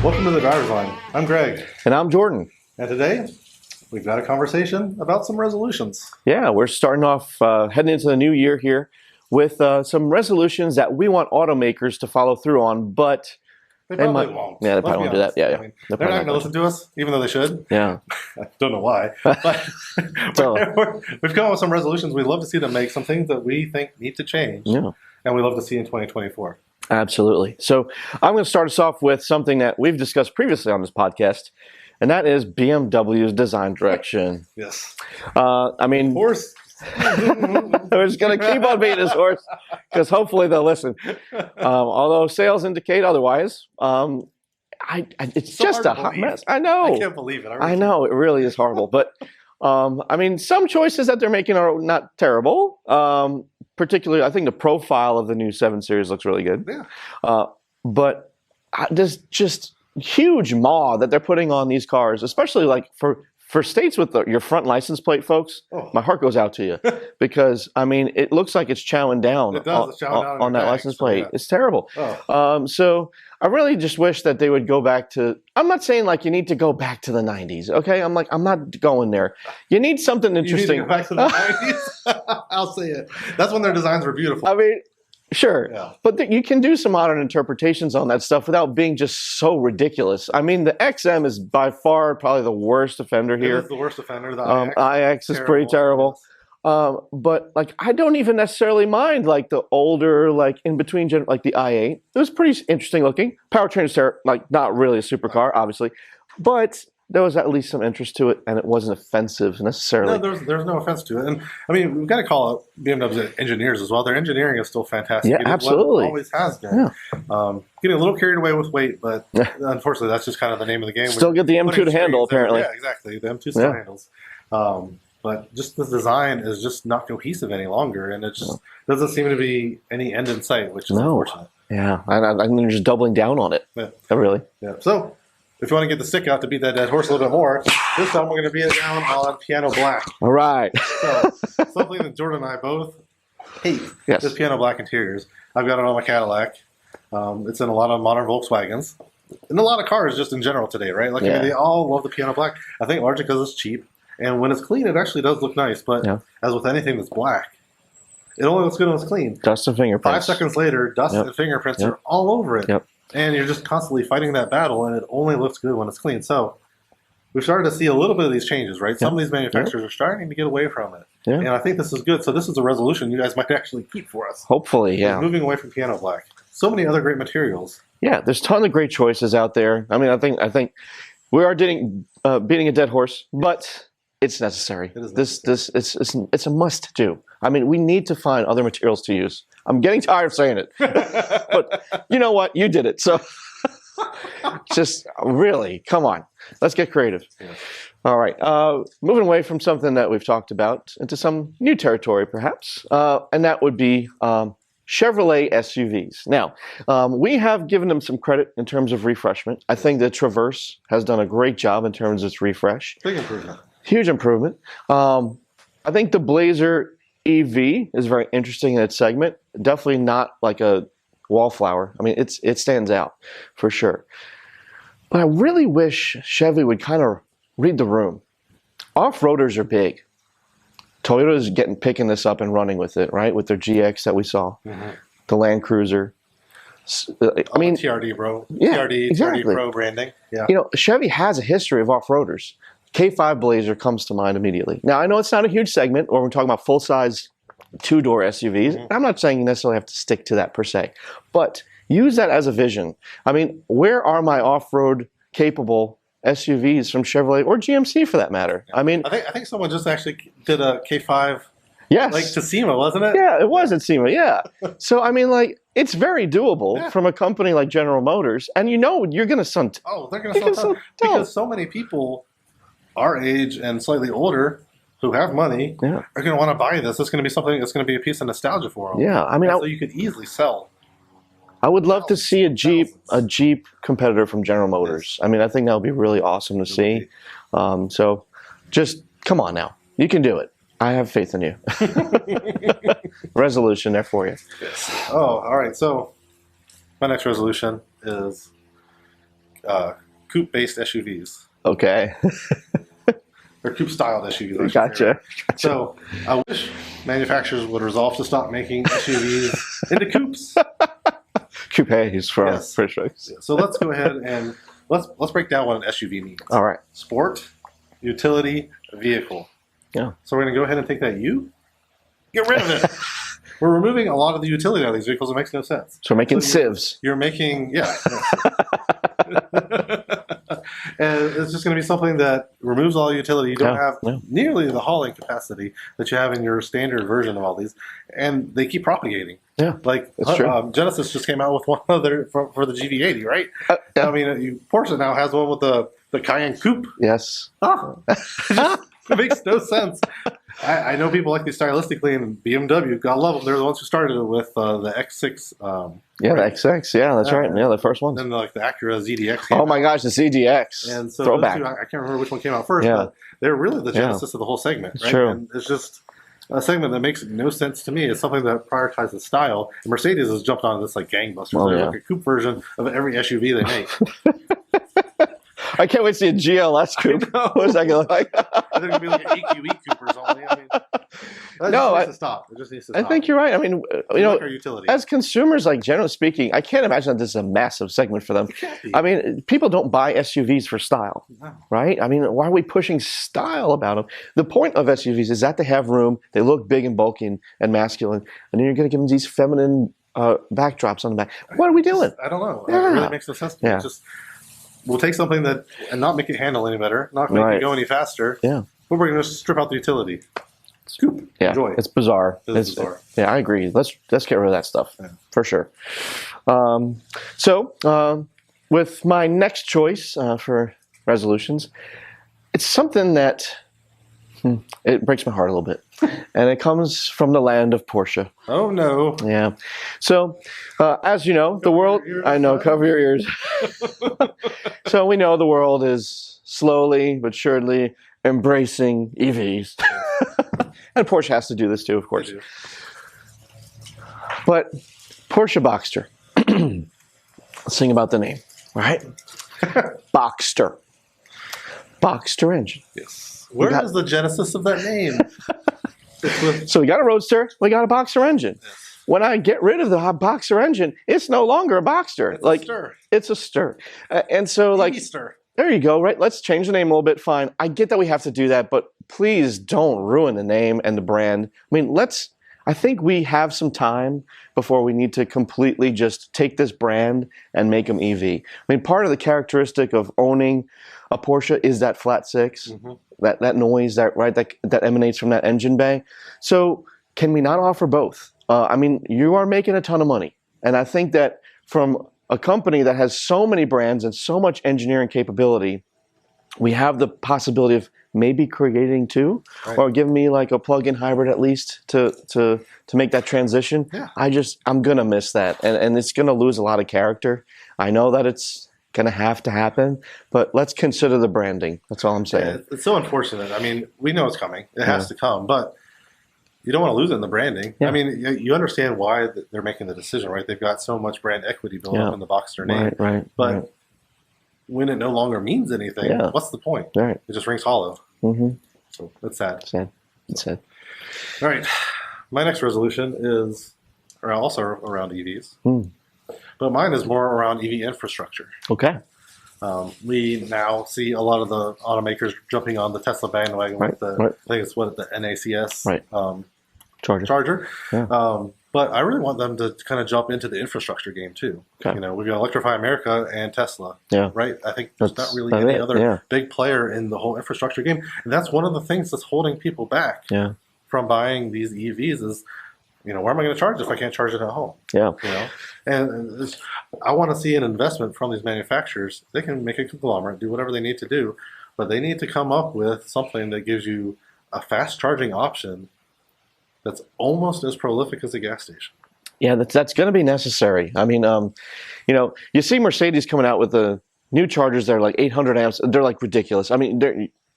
Welcome to the Driver's Line. I'm Greg. And I'm Jordan. And today, we've got a conversation about some resolutions. Yeah, we're starting off, heading into the new year here with some resolutions that we want automakers to follow through on, but They probably won't. Yeah, they probably won't do that. Yeah, I mean, they're not going to listen to us, even though they should. Yeah. I don't know why. But we've come up with some resolutions. We'd love to see them make some things that we think need to change. Yeah. And we love to see in 2024. Absolutely. So I'm going to start us off with something that we've discussed previously on this podcast, and that is BMW's design direction. Yes. I mean, Horse. we're just going to keep on beating this horse because hopefully they'll listen. Although sales indicate otherwise. It's so just a hot mess. I know. I can't believe it. I know. It really is horrible. But I mean, some choices that they're making are not terrible. Particularly, I think the profile of the new 7 Series looks really good. Yeah. But there's just huge maw that they're putting on these cars, especially like for states with your front license plate, folks. Oh. My heart goes out to you because, I mean, it looks like it's chowing down, on that license plate. So, yeah. It's terrible. Oh. So I really just wish that they would go back to, I'm not saying like you need to go back to the 90s, okay? I'm not going there. You need something interesting. You need to go back to the 90s? I'll say it. That's when their designs were beautiful. I mean, sure, yeah. But you can do some modern interpretations on that stuff without being just so ridiculous. I mean, the XM is by far probably the worst offender here. It is the worst offender. The iX is pretty terrible. But like, I don't even necessarily mind like the older, like in between, like the i8. It was pretty interesting looking. Powertrain is like not really a supercar, obviously, but there was at least some interest to it, and it wasn't offensive necessarily. No, there's no offense to it. And I mean, we've got to call out BMW's engineers as well. Their engineering is still fantastic. Yeah, absolutely. It always has been. Yeah. Getting a little carried away with weight, but unfortunately, that's just kind of the name of the game. Still get the M2 to handle, apparently. Yeah, exactly. The M2 still handles. But just the design is just not cohesive any longer, and it just doesn't seem to be any end in sight, which is unfortunate. Yeah, and they're just doubling down on it. Yeah. Really. Yeah. So, if you want to get the stick out to beat that dead horse a little bit more, this time we're going to beat it down on piano black. All right. So, something that Jordan and I both hate is piano black interiors. I've got it on my Cadillac. It's in a lot of modern Volkswagens. And a lot of cars just in general today, right? Like, I mean, they all love the piano black. I think largely because it's cheap. And when it's clean, it actually does look nice. But as with anything that's black, it only looks good when it's clean. Dust and fingerprints. 5 seconds later, dust and fingerprints are all over it. Yep. And you're just constantly fighting that battle, and it only looks good when it's clean. So we've started to see a little bit of these changes, right? Some of these manufacturers are starting to get away from it. Yeah. And I think this is good. So this is a resolution you guys might actually keep for us. Hopefully, yeah. Moving away from piano black. So many other great materials. Yeah, there's a ton of great choices out there. I mean, I think we are beating a dead horse, but it's necessary. It is necessary. It's a must do. I mean, we need to find other materials to use. I'm getting tired of saying it, but you know what? You did it. So just really, come on. Let's get creative. Yeah. All right. Moving away from something that we've talked about into some new territory, perhaps, and that would be Chevrolet SUVs. Now, we have given them some credit in terms of refreshment. I think the Traverse has done a great job in terms of its refresh. Big improvement. Huge improvement. I think the Blazer EV is very interesting in its segment. Definitely not like a wallflower. I mean, it stands out for sure. But I really wish Chevy would kind of read the room. Off-roaders are big. Toyota's picking this up and running with it, right? With their GX that we saw, the Land Cruiser. I mean, TRD, bro. Yeah, TRD, exactly. TRD Pro branding. Yeah. You know, Chevy has a history of off-roaders. K5 Blazer comes to mind immediately. Now, I know it's not a huge segment, or we're talking about full-size two-door SUVs. I'm not saying you necessarily have to stick to that per se, but use that as a vision. I mean, where are my off-road capable SUVs from Chevrolet or GMC for that matter? I mean, I think someone just actually did a K5. Yes. Like to SEMA, wasn't it? Yeah, it was at SEMA, yeah. So, I mean, like, it's very doable from a company like General Motors, and you know you're going to sell. Oh, they're going to sell because so many people our age and slightly older who have money are going to want to buy this. It's going to be something that's going to be a piece of nostalgia for them. Yeah, I mean, so you could easily sell. I would love to see a Jeep competitor from General Motors. I mean, I think that would be really awesome to see. So just come on now. You can do it. I have faith in you. Resolution there for you. Yes. Oh, all right. So my next resolution is coupe-based SUVs. Okay. Or coupe-styled SUVs. Gotcha. So I wish manufacturers would resolve to stop making SUVs into coupes. Coupes for sure. So let's go ahead and let's break down what an SUV means. All right. Sport, utility, vehicle. Yeah. So we're going to go ahead and take that get rid of it. We're removing a lot of the utility out of these vehicles. It makes no sense. So we're making civs. You're making, and it's just going to be something that removes all the utility. You don't have nearly the hauling capacity that you have in your standard version of all these. And they keep propagating. Yeah, like Genesis just came out with one other for the GV80, right? I mean, Porsche now has one with the Cayenne Coupe. Yes. It makes no sense. I know people like these stylistically, and BMW, God love them, they're the ones who started it with the X6. The X6, that's right. Yeah, the first ones. And then like the Acura ZDX. Oh my gosh, the ZDX. And so throwback. Those two, I can't remember which one came out first, but they're really the genesis of the whole segment. Right? True. And it's just a segment that makes no sense to me. It's something that prioritizes style. And Mercedes has jumped on this like gangbusters. They're like a coupe version of every SUV they make. I can't wait to see a GLS coupe. What's that going to look like? They're going to be like an AQE coupers only. I mean, that needs to stop. It just needs to stop. I think you're right. I mean, like our utility. As consumers, like generally speaking, I can't imagine that this is a massive segment for them. I mean, people don't buy SUVs for style, right? I mean, why are we pushing style about them? The point of SUVs is that they have room, they look big and bulky and masculine, and then you're going to give them these feminine backdrops on the back. What are we doing? I don't know. It really makes no sense to me. Just we'll take something that and not make it handle any better, not make it go any faster. Yeah. But we're going to strip out the utility. Scoop. Yeah. Enjoy. It's bizarre. It's bizarre. Yeah, I agree. Let's get rid of that stuff for sure. With my next choice for resolutions, it's something that it breaks my heart a little bit. And it comes from the land of Porsche. Oh, no. Yeah. So, as you know, the world... I know, cover your ears. So we know the world is slowly but surely embracing EVs. And Porsche has to do this too, of course. But Porsche Boxster. Let's sing about the name, right? Boxster. Boxster engine. Yes. Where is the genesis of that name? So we got a Roadster, we got a Boxster engine. Yes. When I get rid of the Boxster engine, it's no longer a Boxster. It's a stir. It's a stir. And so stir. There you go, right? Let's change the name a little bit, fine. I get that we have to do that, but please don't ruin the name and the brand. I mean, I think we have some time before we need to completely just take this brand and make them EV. I mean, part of the characteristic of owning a Porsche is that flat six, that noise, that emanates from that engine bay. So can we not offer both? I mean, you are making a ton of money. And I think that from a company that has so many brands and so much engineering capability, we have the possibility of maybe creating two, or give me like a plug-in hybrid at least to make that transition. Yeah. I'm gonna miss that, and it's gonna lose a lot of character. I know that it's gonna have to happen, but let's consider the branding. That's all I'm saying. Yeah, it's so unfortunate. I mean, we know it's coming. It has to come, but you don't want to lose it in the branding. Yeah. I mean, you understand why they're making the decision, right? They've got so much brand equity built up in the Boxster name. Right. But when it no longer means anything, what's the point? Right. It just rings hollow. So that's sad. It's sad. All right. My next resolution is also around EVs. But mine is more around EV infrastructure. Okay. We now see a lot of the automakers jumping on the Tesla bandwagon with the I think it's the NACS charger. Yeah. But I really want them to kind of jump into the infrastructure game too. Okay. You know, we've got Electrify America and Tesla. Yeah. Right? I think there's not really any other big player in the whole infrastructure game. And that's one of the things that's holding people back from buying these EVs is, you know, where am I going to charge if I can't charge it at home? Yeah. You know? And I want to see an investment from these manufacturers. They can make a conglomerate, do whatever they need to do, but they need to come up with something that gives you a fast charging option that's almost as prolific as a gas station. Yeah, that's going to be necessary. I mean, you know, you see Mercedes coming out with the new chargers that are like 800 amps. They're like ridiculous. I mean,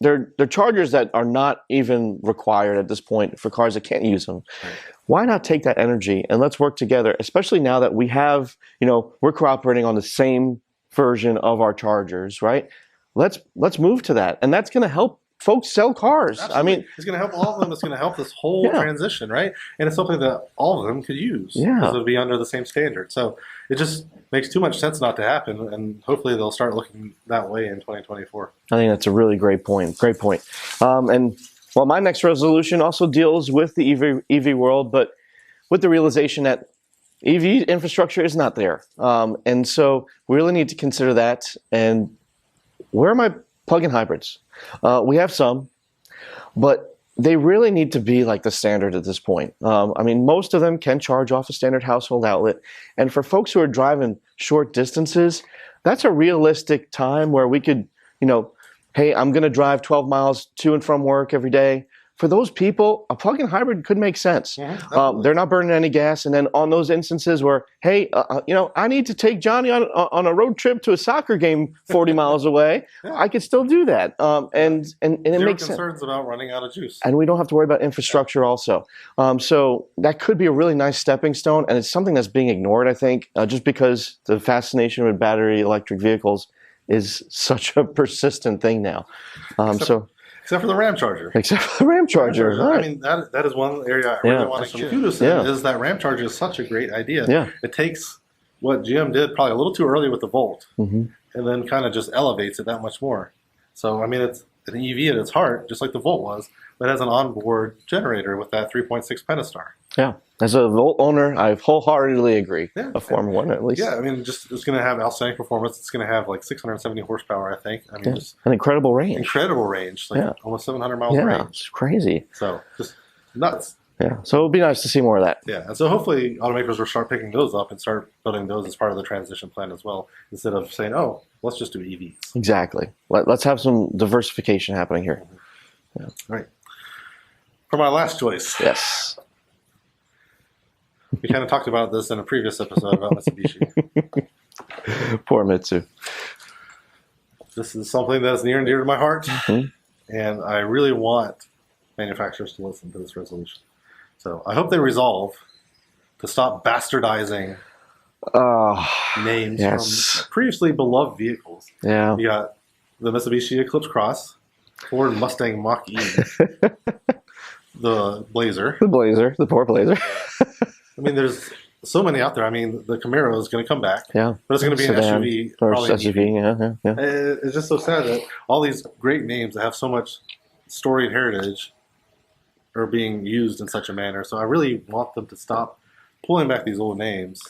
they're chargers that are not even required at this point for cars that can't use them. Right. Why not take that energy and let's work together, especially now that we have, you know, we're cooperating on the same version of our Chargers, right? Let's move to that, and that's going to help folks sell cars. Absolutely. I mean, it's going to help all of them. It's going to help this whole transition, right? And it's something that all of them could use because it'll be under the same standard. So it just makes too much sense not to happen, and hopefully they'll start looking that way in 2024. I think that's a really great point. Great point. And well, my next resolution also deals with the EV world, but with the realization that EV infrastructure is not there. And so we really need to consider that. And where are my plug-in hybrids? We have some, but they really need to be like the standard at this point. I mean, most of them can charge off a standard household outlet. And for folks who are driving short distances, that's a realistic time where we could, hey, I'm going to drive 12 miles to and from work every day. For those people, a plug-in hybrid could make sense. They're not burning any gas. And then on those instances where, hey, I need to take Johnny on a road trip to a soccer game 40 miles away, I could still do that. And it makes sense. Concerns about running out of juice. And we don't have to worry about infrastructure also. So that could be a really nice stepping stone. And it's something that's being ignored, I think, just because the fascination with battery electric vehicles is such a persistent thing now. Except for the Ram Charger. Except for the Ram Charger. Right. I mean, that is one area I really want to give kudos in, is that Ram Charger is such a great idea. It takes what GM did probably a little too early with the Volt, and then kind of just elevates it that much more. So, I mean, it's an EV at its heart, just like the Volt was, but it has an onboard generator with that 3.6 Pentastar. Yeah. As a Volt owner, I wholeheartedly agree. A Formula One, at least. Yeah, I mean, it's going to have outstanding performance. It's going to have like 670 horsepower, I think. I mean, just an incredible range. Incredible range, like almost 700 miles range. Yeah, it's crazy. So, just nuts. Yeah, so it would be nice to see more of that. Yeah, and so hopefully automakers will start picking those up and start building those as part of the transition plan as well, instead of saying, oh, let's just do EVs. Exactly. Let's have some diversification happening here. All right. For my last choice. Yes. We kind of talked about this in a previous episode about Mitsubishi. Poor Mitsu. This is something that's near and dear to my heart, and I really want manufacturers to listen to this resolution. So I hope they resolve to stop bastardizing names from previously beloved vehicles. Yeah. You got the Mitsubishi Eclipse Cross, Ford Mustang Mach-E, the Blazer. The poor Blazer. I mean, there's so many out there. I mean, the Camaro is going to come back. Yeah. But it's going to be an SUV. Or SUV, yeah. It's just so sad that all these great names that have so much storied heritage are being used in such a manner. So I really want them to stop pulling back these old names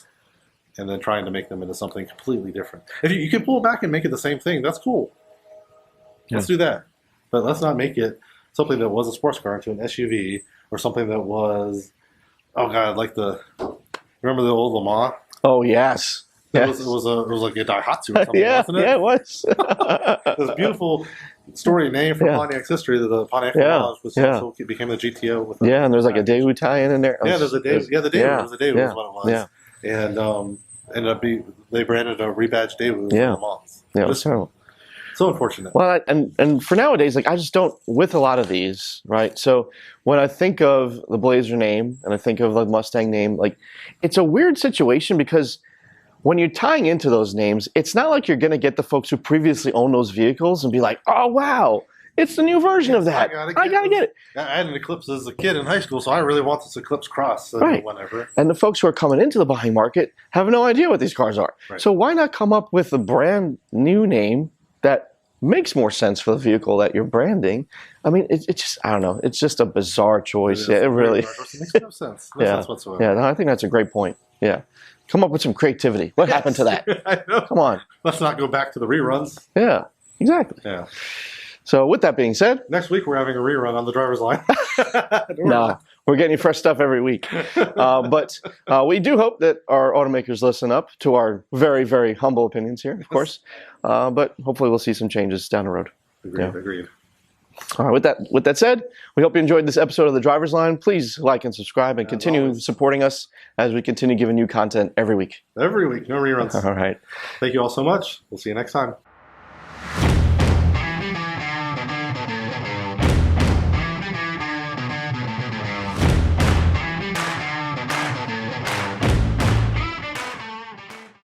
and then trying to make them into something completely different. If you can pull back and make it the same thing, that's cool. Let's do that. But let's not make it something that was a sports car into an SUV, or something that was, oh God, like remember the old Le Mans? Oh, yes. It was like a Daihatsu or something, wasn't it? Yeah, it was. It was a beautiful story name from Pontiac's history, that the Pontiac so it became the GTO. With and there's like a Daewoo tie-in in there. Yeah, there's a Daewoo. The Daewoo. It was a Daewoo is what it was. Yeah. And ended up they branded a rebadged Daewoo in Le Mans. Yeah, it was terrible. So unfortunate. Well, and for nowadays, like I just don't, with a lot of these, right? So when I think of the Blazer name and I think of the Mustang name, like it's a weird situation because when you're tying into those names, it's not like you're going to get the folks who previously owned those vehicles and be like, oh, wow, it's the new version of that. I gotta get it. I had an Eclipse as a kid in high school, so I really want this Eclipse Cross. Whenever. And the folks who are coming into the buying market have no idea what these cars are. Right. So why not come up with a brand new name that makes more sense for the vehicle that you're branding? I mean, it's just, I don't know. It's just a bizarre choice. It really it makes no sense. No sense whatsoever. Yeah, no, I think that's a great point. Yeah. Come up with some creativity. What happened to that? I know. Come on. Let's not go back to the reruns. Yeah, exactly. Yeah. So with that being said, next week we're having a rerun on the driver's line. No, we're getting fresh stuff every week. But we do hope that our automakers listen up to our very, very humble opinions here, of course. But hopefully we'll see some changes down the road. Agreed. All right, with that said, we hope you enjoyed this episode of The Driver's Line. Please like and subscribe and continue supporting us as we continue giving you content every week. Every week, no reruns. All right. Thank you all so much. We'll see you next time.